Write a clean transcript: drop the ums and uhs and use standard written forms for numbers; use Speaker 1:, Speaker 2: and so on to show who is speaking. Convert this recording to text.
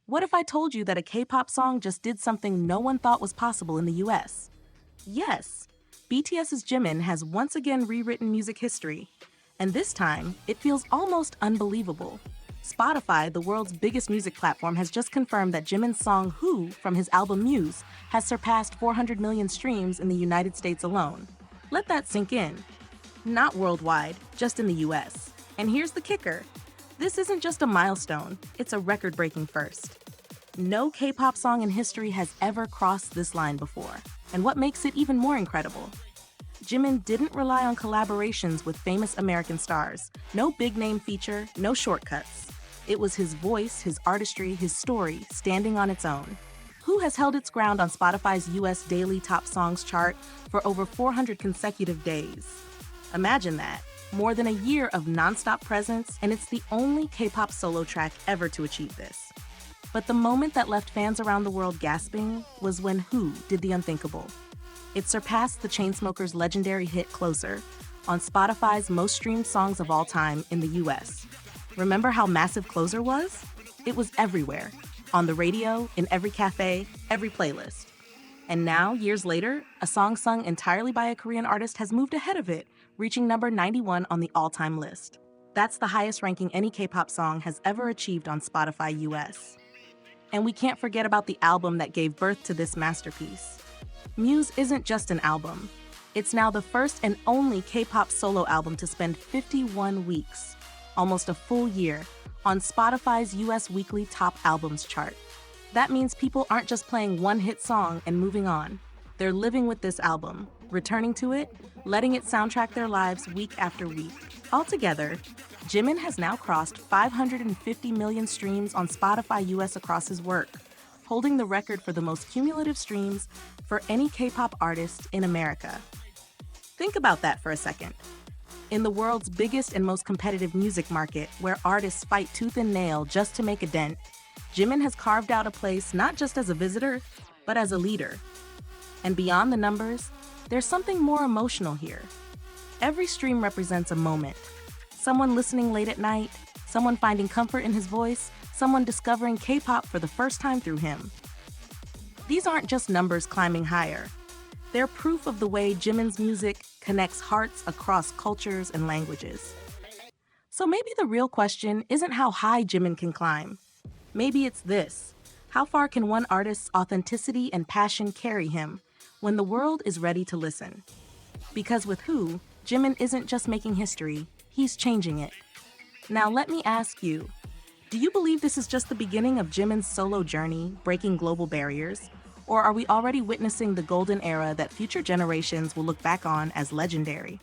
Speaker 1: What if I told you that a K-pop song just did something no one thought was possible in the US? Yes, BTS's Jimin has once again rewritten music history. And this time, it feels almost unbelievable. Spotify, the world's biggest music platform, has just confirmed that Jimin's song Who from his album Muse has surpassed 400 million streams in the United States alone. Let that sink in. Not worldwide, just in the US. And here's the kicker. This isn't just a milestone, it's a record-breaking first. No K-pop song in history has ever crossed this line before. And what makes it even more incredible? Jimin didn't rely on collaborations with famous American stars. No big-name feature, no shortcuts. It was his voice, his artistry, his story, standing on its own. Who has held its ground on Spotify's US Daily Top Songs chart for over 400 consecutive days? Imagine that. More than a year of non-stop presence, and it's the only K-pop solo track ever to achieve this. But the moment that left fans around the world gasping was when Who did the unthinkable. It surpassed the Chainsmokers' legendary hit Closer on Spotify's most streamed songs of all time in the US. Remember how massive Closer was? It was everywhere. On the radio, in every cafe, every playlist. And now, years later, a song sung entirely by a Korean artist has moved ahead of it, reaching number 91 on the all-time list. That's the highest ranking any K-pop song has ever achieved on Spotify US. And we can't forget about the album that gave birth to this masterpiece. Muse isn't just an album. It's now the first and only K-pop solo album to spend 51 weeks, almost a full year, on Spotify's US weekly top albums chart. That means people aren't just playing one hit song and moving on. They're living with this album, returning to it, letting it soundtrack their lives week after week. Altogether, Jimin has now crossed 550 million streams on Spotify US across his work, holding the record for the most cumulative streams for any K-pop artist in America. Think about that for a second. In the world's biggest and most competitive music market, where artists fight tooth and nail just to make a dent, Jimin has carved out a place not just as a visitor, but as a leader. And beyond the numbers, there's something more emotional here. Every stream represents a moment. Someone listening late at night, someone finding comfort in his voice, someone discovering K-pop for the first time through him. These aren't just numbers climbing higher. They're proof of the way Jimin's music connects hearts across cultures and languages. So maybe the real question isn't how high Jimin can climb. Maybe it's this: how far can one artist's authenticity and passion carry him when the world is ready to listen? Because with Who, Jimin isn't just making history, he's changing it. Now let me ask you, do you believe this is just the beginning of Jimin's solo journey, breaking global barriers? Or are we already witnessing the golden era that future generations will look back on as legendary?